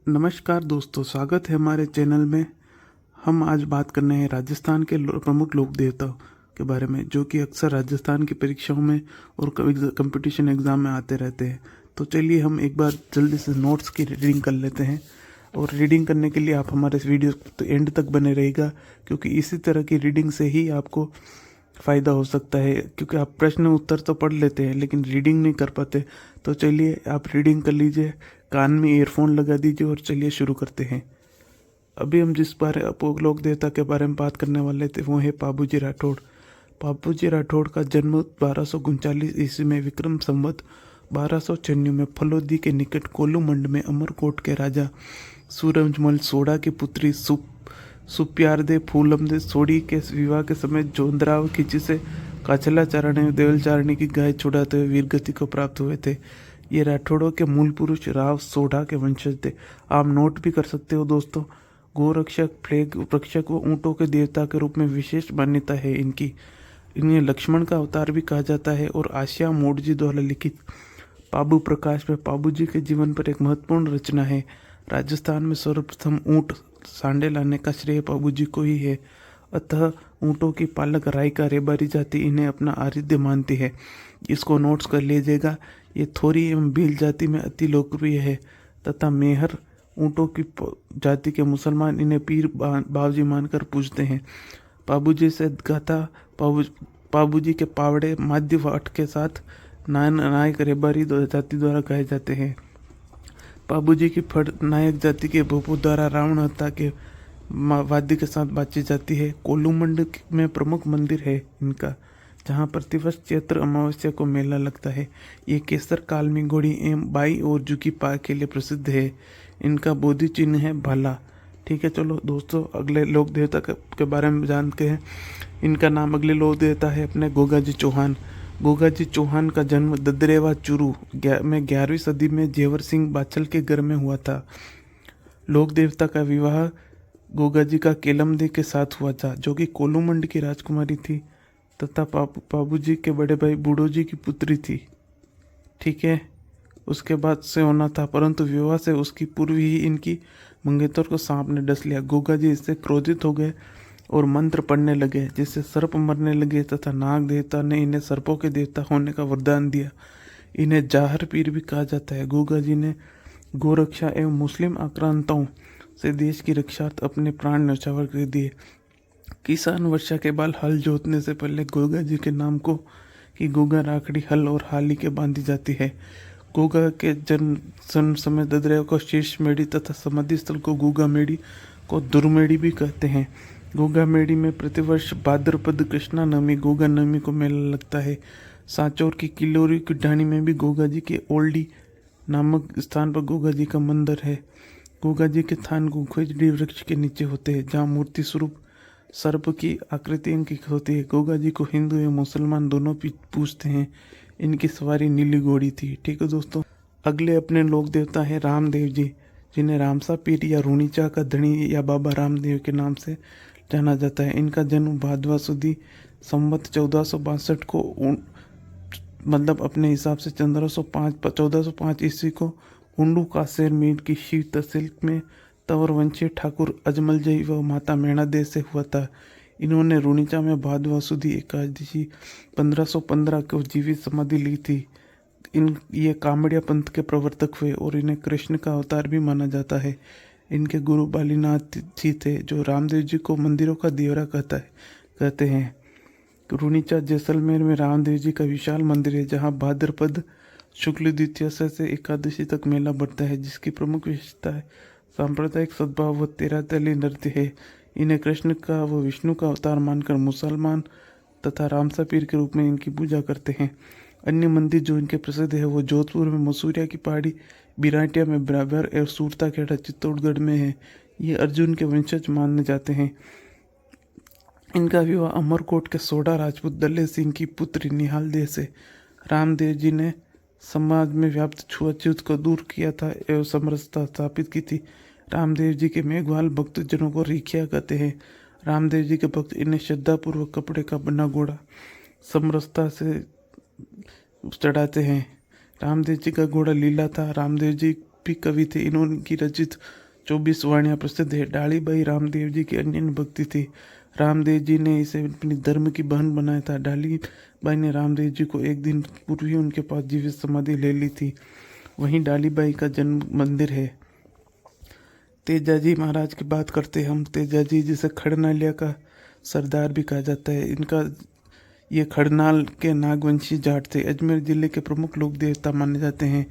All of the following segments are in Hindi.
नमस्कार दोस्तों, स्वागत है हमारे चैनल में। हम आज बात करने हैं राजस्थान के प्रमुख लोक देवताओं के बारे में, जो कि अक्सर राजस्थान की परीक्षाओं में और कंपटीशन एग्ज़ाम में आते रहते हैं। तो चलिए हम एक बार जल्दी से नोट्स की रीडिंग कर लेते हैं। और रीडिंग करने के लिए आप हमारे वीडियो तो एंड तक बने रहेगा, क्योंकि इसी तरह की रीडिंग से ही आपको फ़ायदा हो सकता है। क्योंकि आप प्रश्न उत्तर तो पढ़ लेते हैं लेकिन रीडिंग नहीं कर पाते। तो चलिए आप रीडिंग कर लीजिए, कान में ईयरफोन लगा दीजिए और चलिए शुरू करते हैं। अभी हम जिस बारे लोक देवता के बारे में बात करने वाले थे वो है पाबूजी राठौड़। पाबूजी राठौड़ का जन्म 1239 ईस्वी में विक्रम संवत 1296 में फलोदी के निकट कोलूमंड में अमरकोट के राजा सूरजमल सोढ़ा की पुत्री सुप्यारदे फूलमदे सोढ़ी के विवाह के समय जोंधराव खिची से काचला चारणी और देवल चारणी की गाय छुड़ाते हुए वीरगति को प्राप्त हुए थे। ये राठौड़ों के मूल पुरुष राव सोढ़ा के वंशज थे। आप नोट भी कर सकते हो दोस्तों। गोरक्षक, प्लेग रक्षक व ऊँटों के देवता के रूप में विशेष मान्यता है इनकी। इन्हें लक्ष्मण का अवतार भी कहा जाता है। और आशिया मोडजी द्वारा लिखित पाबू प्रकाश में पाबूजी के जीवन पर एक महत्वपूर्ण रचना है। राजस्थान में सर्वप्रथम ऊँट सांडे लाने का श्रेय पाबूजी को ही है। अतः ऊँटों की पालक रायका रेबारी जाति इन्हें अपना आराध्य मानती है। इसको नोट्स कर लीजिएगा। ये थोरी एवं भील जाति में अति लोकप्रिय है तथा मेहर ऊँटों की जाति के मुसलमान इन्हें पीर बावजी मानकर पूजते हैं। पाबूजी से गाथा पाबूजी के पावड़े माध्य वाट के साथ नायक रेबारी जाति द्वारा गाए जाते हैं। पाबूजी की फड़ नायक जाति के भूपू द्वारा रावण हत्या के वाद्य के साथ बातचीत जाती है। कोलूमंड में प्रमुख मंदिर है इनका, जहाँ प्रतिवर्ष चैत्र अमावस्या को मेला लगता है। ये केसर कालमी घोड़ी एवं बाई और झुकी पाय के लिए प्रसिद्ध है। इनका बोधि चिन्ह है भाला। ठीक है, चलो दोस्तों अगले लोक देवता के बारे में जानते हैं। इनका नाम अगले लोक देवता है अपने गोगाजी चौहान। गोगाजी चौहान का जन्म ददरेवा चुरू में 11वीं सदी में जेवर सिंह बाचल के घर में हुआ था। लोक देवता का विवाह गोगाजी का केलमदे के साथ हुआ था, जो कि कोलूमंड की राजकुमारी थी तथा पाबूजी के बड़े भाई बूढ़ोजी की पुत्री थी। ठीक है, उसके बाद से होना था, परंतु विवाह से उसकी पूर्व ही इनकी मंगेतर को सांप ने डस लिया। गोगाजी इससे क्रोधित हो गए और मंत्र पढ़ने लगे, जिससे सर्प मरने लगे तथा नाग देवता ने इन्हें सर्पों के देवता होने का वरदान दिया। इन्हें जाहर पीर भी कहा जाता है। गोगाजी ने गोरक्षा एवं मुस्लिम आक्रांताओं से देश की रक्षार्थ अपने प्राण न्यौछावर कर दिए। किसान वर्षा के बाद हल जोतने से पहले गोगाजी के नाम को कि गोगा राखड़ी हल और हाली के बांधी जाती है। गोगा के जन्म समय ददरेव को शीर्ष मेड़ी तथा समाधि स्थल को गोगा मेड़ी को दुर्मेड़ी भी कहते हैं। गोगा मेड़ी में प्रतिवर्ष भाद्रपद कृष्णा नवमी गोगा नवमी को मेला लगता है। सांचौर की किलोरी की ढाणी में भी गोगाजी के ओल्डी नामक स्थान पर गोगाजी का मंदिर है। गोगाजी के थान गुखोजड़ी वृक्ष के नीचे होते हैं, जहाँ मूर्ति स्वरूप सर्प की आकृति अंकित होती है। गोगाजी को हिंदू एवं मुसलमान दोनों पूजते हैं। इनकी सवारी नीली घोड़ी थी। ठीक है दोस्तों, अगले अपने लोक देवता है रामदेव जी, जिन्हें रामसा पीर या रूणीचा का धनी या बाबा रामदेव के नाम से जाना जाता है। इनका जन्म भादवा सुदी संवत 1462 को मतलब अपने हिसाब से 1405 ईस्वी को उंडू कासेर मीर की शिव तहसील में तंवर वंशीय ठाकुर अजमल जई व माता मैणा दे से हुआ था। इन्होंने रूणीचा में भादवा सुदी एकादशी 1515 को जीवित समाधि ली थी। ये कामड़िया पंथ के प्रवर्तक हुए और इन्हें कृष्ण का अवतार भी माना जाता है। इनके गुरु बालीनाथ जी थे, जो रामदेव जी को मंदिरों का देवरा कहते हैं। रूणीचा जैसलमेर में रामदेव जी का विशाल मंदिर है, जहाँ भाद्रपद शुक्ल द्वितीया से एकादशी तक मेला बढ़ता है, जिसकी प्रमुख विशेषता है सांप्रदायिक सद्भाव व तेरह तली नृत्य है। इन्हें कृष्ण का व विष्णु का अवतार मानकर मुसलमान तथा रामसा पीर के रूप में इनकी पूजा करते हैं। अन्य मंदिर जो इनके प्रसिद्ध है वो जोधपुर में मसूरिया की पहाड़ी, बिराटिया में बराबर और सूरता खेड़ा चित्तौड़गढ़ में है। ये अर्जुन के वंशज माने जाते हैं। इनका विवाह अमरकोट के सोढ़ा राजपूत दल्ले सिंह की पुत्री निहाल दे से। रामदेव जी ने समाज में व्याप्त छुआछूत को दूर किया था एवं समरसता स्थापित की थी। रामदेव जी के मेघवाल भक्तजनों को रिखिया कहते हैं। रामदेव जी के भक्त इन्हें श्रद्धापूर्वक कपड़े का बना घोड़ा समरसता से चढ़ाते हैं। रामदेव जी का घोड़ा लीला था। रामदेव जी भी कवि थे। इन्होंने रचित 24 वाणियाँ प्रसिद्ध है। डालीबाई रामदेव जी की अनन्य भक्ति थी। रामदेव जी ने इसे अपनी धर्म की बहन बनाया था। डालीबाई ने रामदेव जी को एक दिन पूर्व ही उनके पास जीवित समाधि ले ली थी। वहीं डालीबाई का जन्म मंदिर है। तेजाजी महाराज की बात करते हैं हम। तेजाजी जिसे खड़नालिया का सरदार भी कहा जाता है। ये खड़नाल के नागवंशी जाट थे। अजमेर जिले के प्रमुख लोक देवता माने जाते हैं।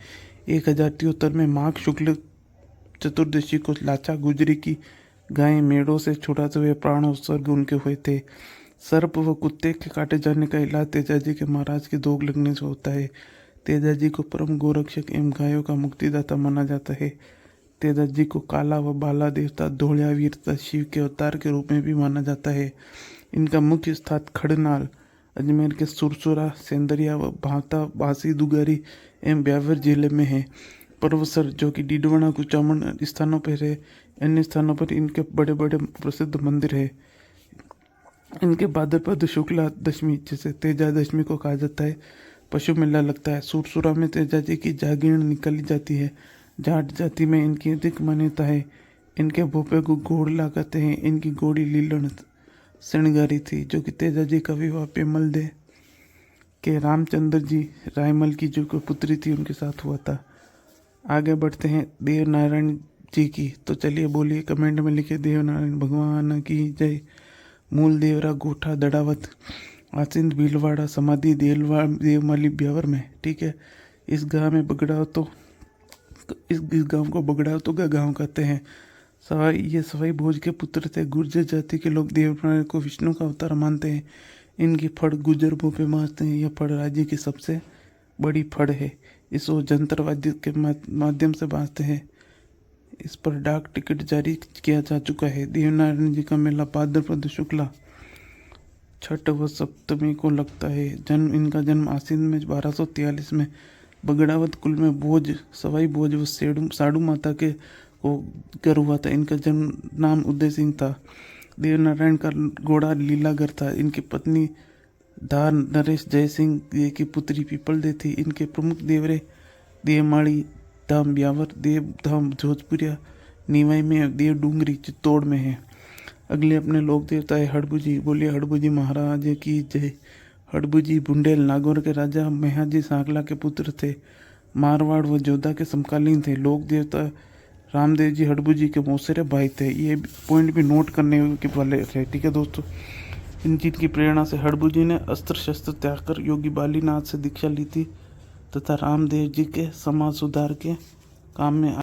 1073 में माघ शुक्ल चतुर्दशी को लाचा गुजरी की गाय मेढ़ों से छुड़ाते हुए प्राण उत्सर्ग उनके हुए थे। सर्प व कुत्ते के काटे जाने का इलाज तेजाजी के महाराज के दोग लगने से होता है। तेजाजी को परम गोरक्षक एवं गायों का मुक्तिदाता माना जाता है। तेजाजी को काला व बाला देवता धोलिया वीर तथा शिव के अवतार के रूप में भी माना जाता है। इनका मुख्य स्थान खड़नाल अजमेर के सुरसुरा, सेंदरिया व भावता, बासी, दुगारी एवं ब्यावर जिले में है। पर्वसर जो कि डीडवाना कुचामन स्थानों पर है। अन्य स्थानों पर इनके बड़े बड़े प्रसिद्ध मंदिर है। इनके भाद्रपद शुक्ला दशमी जिसे तेजा दशमी को कहा जाता है पशु मेला लगता है। सुरसुरा में तेजाजी की जागीरण निकाली जाती है। जाट जाति में इनकी अधिक मान्यता है। इनके भोपे को घोड़ला कहते हैं। इनकी घोड़ी लीलन श्रृंगारी थी जो कि तेजाजी का विवाह पेमल दे के रामचंद्र जी रायमल की जो पुत्री थी उनके साथ हुआ था। आगे बढ़ते हैं देव नारायण जी की। तो चलिए बोलिए, कमेंट में लिखिए देव नारायण भगवान की जय। मूल देवरा गोठा दड़ावत आसिंद भीलवाड़ा समाधि देवमाली ब्यावर में। ठीक है। इस गांव में बगड़ाव तो इस गांव को बगड़ाव तो गांव कहते हैं। सवाई भोज के पुत्र थे। गुर्जर जाति के लोग देवनारायण को विष्णु का अवतार मानते हैं। इनकी फड़ गुजर भोपे मारते हैं। यह फड़ राज्य की सबसे बड़ी फड़ है। इसको जंतर वाद्य के माध्यम से बांधते हैं। इस पर डाक टिकट जारी किया जा चुका है। देवनारायण जी का मेला भाद्रपद शुक्ला छठ व सप्तमी को लगता है। इनका जन्म आसीन में 1243 में बगड़ावत कुल में सवाई भोज व साड़ू माता के को घर हुआ था। इनका जन्म नाम उदय सिंह था। देवनारायण का घोड़ा लीलागर था। इनकी पत्नी धार नरेश जय सिंह की पुत्री पीपल दे थी। इनके प्रमुख देवरे देवमाड़ी धाम ब्यावर, देव धाम जोधपुरिया, नीवाई में, देव डूंगरी चित्तौड़ में है। अगले अपने लोक देवता है हड़बुजी। बोलिए हड़बुजी महाराज की जय। हड़बुजी बुंडेल नागौर के राजा मेहाजी सांकला के पुत्र थे। मारवाड़ व जोधा के समकालीन थे। लोक देवता रामदेव जी हड़बुजी के मौसेरे भाई थे। ये पॉइंट भी नोट करने के वाले थे। ठीक है दोस्तों। इन चीज की प्रेरणा से हड़बुजी ने अस्त्र शस्त्र त्याग कर योगी बालीनाथ से दीक्षा ली थी तथा रामदेव जी के समाज सुधार के काम में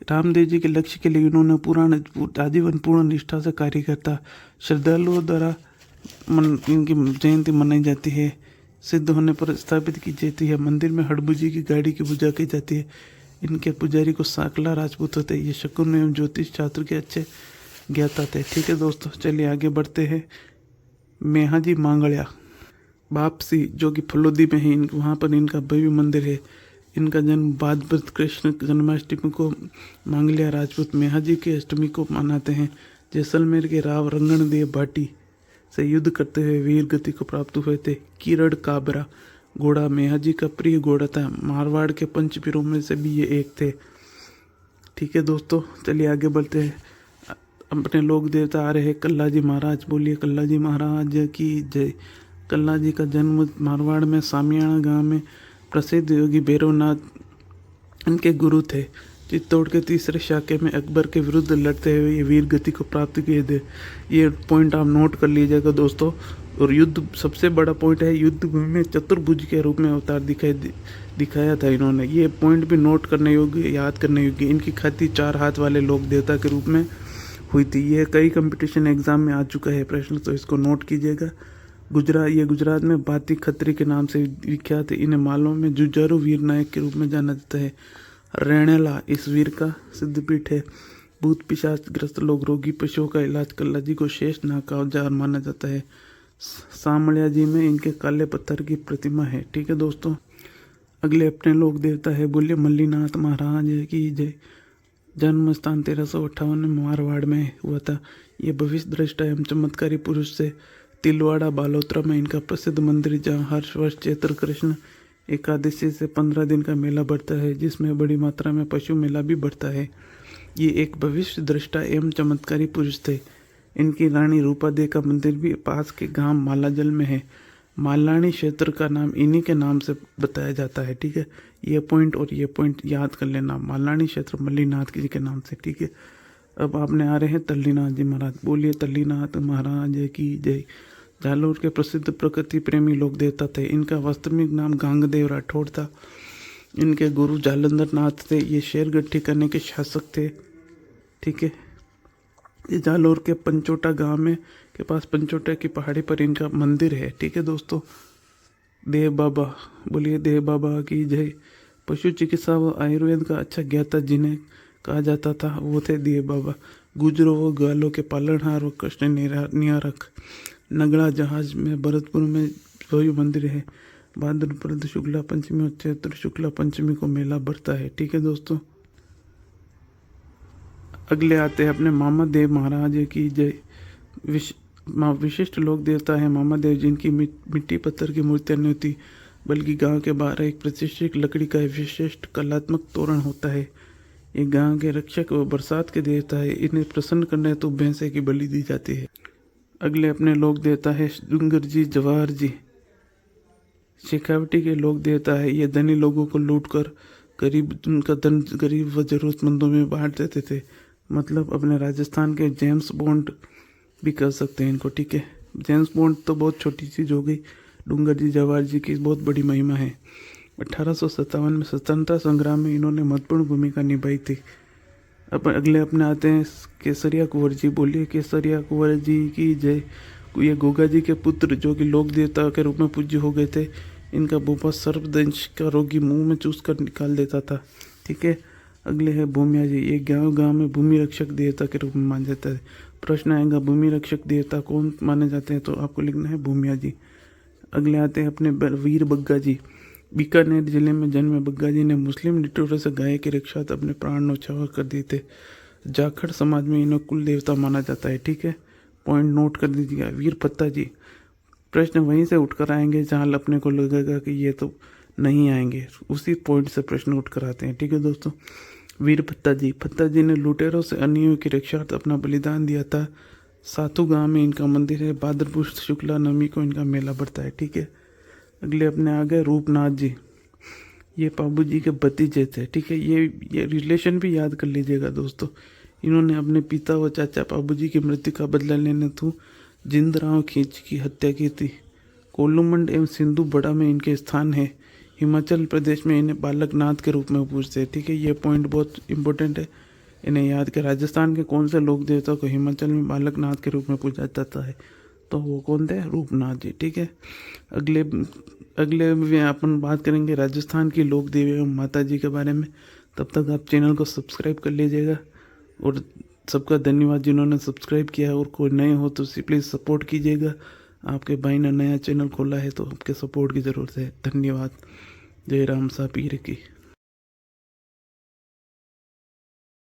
रामदेव जी के लक्ष्य के लिए उन्होंने आजीवन पूर्ण निष्ठा से कार्य करता। श्रद्धालुओं द्वारा इनकी जयंती मनाई जाती है। सिद्ध होने पर स्थापित की जाती है। मंदिर में हड़बुजी की गाड़ी की पूजा की जाती है। इनके पुजारी को सांकला राजपूत होते। ये शकुन एवं ज्योतिष शास्त्र के अच्छे ज्ञाता थे। ठीक है दोस्तों, चलिए आगे बढ़ते हैं। मेहाजी मांगड़िया वापसी जो कि फलोदी में है। वहाँ पर इनका भव्य मंदिर है। इनका जन्म भाद्रपद कृष्ण जन्माष्टमी को मांगलिया राजपूत मेहाजी की अष्टमी को मनाते हैं। जैसलमेर के राव रंगन देव भाटी से युद्ध करते हुए वीर गति को प्राप्त हुए थे। किरण काबरा घोड़ा मेहाजी का प्रिय घोड़ा था। मारवाड़ के पंचवीरों में से भी ये एक थे। ठीक है दोस्तों, चलिए आगे बढ़ते हैं। अपने लोक देवता आ रहे हैं कल्लाजी महाराज। बोलिए कल्लाजी महाराज की जय। कल्लाजी का जन्म मारवाड़ में सामियाणा गांव में प्रसिद्ध योगी भैरवनाथ इनके गुरु थे। चित्तौड़ के तीसरे शाखे में अकबर के विरुद्ध लड़ते हुए ये वीर गति को प्राप्त किए थे। ये पॉइंट आप नोट कर लीजिएगा दोस्तों। और युद्ध सबसे बड़ा पॉइंट है, युद्ध में चतुर्भुज के रूप में अवतार दिखाया था इन्होंने। ये पॉइंट भी नोट करने योग्य, याद करने योग्य। इनकी ख्याति 4 हाथ वाले लोक देवता के रूप में हुई थी। ये कई कंपटीशन एग्जाम में आ चुका है प्रश्न, तो इसको नोट कीजिएगा। ये गुजरात में बाती खत्री के नाम से विख्यात है। इन्हें मालवा में जुझारू वीर नायक के रूप में जाना जाता है। रेणेला इस वीर का सिद्धपीठ है। भूत पिशाच ग्रस्त लोग रोगी पशुओं का इलाज कल्लाजी को शेष नाग का औजार माना जाता है। सामड़िया जी में इनके काले पत्थर की प्रतिमा है। ठीक है दोस्तों, अगले अपने लोक देवता है। बोलिए मल्लीनाथ महाराज की जय। जन्म स्थान 1358 में मारवाड़ में हुआ था। ये भविष्य दृष्टा एवं चमत्कारी पुरुष से तिलवाड़ा बालोत्रा में इनका प्रसिद्ध मंदिर, जहाँ हर वर्ष चैत्र कृष्ण एकादशी से 15 दिन का मेला बढ़ता है, जिसमें बड़ी मात्रा में पशु मेला भी बढ़ता है। ये एक भविष्य दृष्टा एवं चमत्कारी पुरुष थे। इनकी रानी रूपादेवी का मंदिर भी पास के गांव मालाजल में है। मालानी क्षेत्र का नाम इन्हीं के नाम से बताया जाता है। ठीक है, ये पॉइंट और ये पॉइंट याद कर लेना, मालानी क्षेत्र मल्लीनाथ जी के नाम से। ठीक है, अब आपने आ रहे हैं तल्लीनाथ जी महाराज। बोलिए तल्लीनाथ महाराज की जय। जालोर के प्रसिद्ध प्रकृति प्रेमी लोक देवता थे। इनका वास्तविक नाम गांगदेव राठौड़ था। इनके गुरु जालंधर नाथ थे। ये शेर गट्ठी करने के शासक थे। ठीक है, ये जालोर के पंचोटा गांव में के पास पंचोटा की पहाड़ी पर इनका मंदिर है। ठीक है दोस्तों, देव बाबा, बोलिए देव बाबा की जय। पशु चिकित्सा व आयुर्वेद का अच्छा ज्ञाता जिन्हें कहा जाता था वो थे देव बाबा। गुजरों व ग्वालों के पालनहार व कष्ट निवारक। नगड़ा जहाज में भरतपुर में भव्य मंदिर है। भाद्रपद शुक्ला पंचमी और चैत्र शुक्ला पंचमी को मेला बढ़ता है। ठीक है दोस्तों, अगले आते हैं अपने मामा देव महाराज की जय। विशिष्ट लोक देवता है मामा देव, जिनकी मिट्टी पत्थर की मूर्तियां नहीं होती बल्कि गांव के बाहर एक प्रतिष्ठित लकड़ी का विशिष्ट कलात्मक तोरण होता है। ये गांव के रक्षक व बरसात के देवता है। इन्हें प्रसन्न करने तो भैंसे की बलि दी जाती है। अगले अपने लोक देवता है डूंगर जी जवाहर जी। शेखावटी के लोक देवता है। ये धनी लोगों को लूटकर उनका धन गरीब व जरूरतमंदों में बांट देते थे। मतलब अपने राजस्थान के जेम्स बॉन्ड भी कर सकते हैं इनको। ठीक है, जेम्स बॉन्ड तो बहुत छोटी चीज़ हो गई। डूंगर जी जवाहर जी की बहुत बड़ी महिमा है। 1857 में स्वतंत्रता संग्राम में इन्होंने महत्वपूर्ण भूमिका निभाई थी। अब अगले अपने आते हैं केसरिया कुंवर जी। बोलिए केसरिया कुंवर जी की जय। ये गोगा जी के पुत्र जो कि लोक देवता के रूप में पूज्य हो गए थे। इनका भूपा सर्पदंश का रोगी मुंह में चूस कर निकाल देता था। ठीक है, अगले है भूमिया जी। ये गांव गांव में भूमि रक्षक देवता के रूप में माना जाता है। प्रश्न आएगा भूमि रक्षक देवता कौन माने जाते हैं, तो आपको लिखना है भूमिया जी। अगले आते हैं अपने वीर बग्गा जी। बीकानेर जिले में जन्मे बग्गा जी ने मुस्लिम लुटेरों से गाय की रक्षा अपने प्राण न्यौछावर कर दिए थे। जाखड़ समाज में इन्हें कुल देवता माना जाता है। ठीक है, पॉइंट नोट कर दीजिएगा। वीर पत्ता जी, प्रश्न वहीं से उठकर आएंगे जहाँ अपने को लगेगा कि ये तो नहीं आएंगे, उसी पॉइंट से प्रश्न उठ कर आते हैं। ठीक है दोस्तों, वीर पत्ता जी ने लुटेरों से अन्यों की रक्षार्थ अपना बलिदान दिया था। सातू गांव में इनका मंदिर है। भाद्रपद शुक्ला नवमी को इनका मेला बढ़ता है। ठीक है, अगले अपने आ गए रूपनाथ जी। ये बाबू जी के भतीजे थे। ठीक है, ये रिलेशन भी याद कर लीजिएगा दोस्तों। इन्होंने अपने पिता व चाचा बाबू जी की मृत्यु का बदला लेने तो जिंदराव खींच की हत्या की थी। कोलूमंड एवं सिंधु बड़ा में इनके स्थान है। हिमाचल प्रदेश में इन्हें बालकनाथ के रूप में पूजते हैं। ठीक है, ये पॉइंट बहुत इंपॉर्टेंट है, इन्हें याद कर। राजस्थान के कौन से लोक देवता को हिमाचल में बालकनाथ के रूप में पूजा जाता है, तो वो कौन थे? रूपनाथ जी। ठीक है, अगले में अपन बात करेंगे राजस्थान की लोक देवी एवं माता जी के बारे में। तब तक आप चैनल को सब्सक्राइब कर लीजिएगा और सबका धन्यवाद जिन्होंने सब्सक्राइब किया, और कोई नए हो तो प्लीज़ सपोर्ट कीजिएगा। आपके भाई ने नया चैनल खोला है तो आपके सपोर्ट की ज़रूरत है। धन्यवाद। जय राम सा पीर की।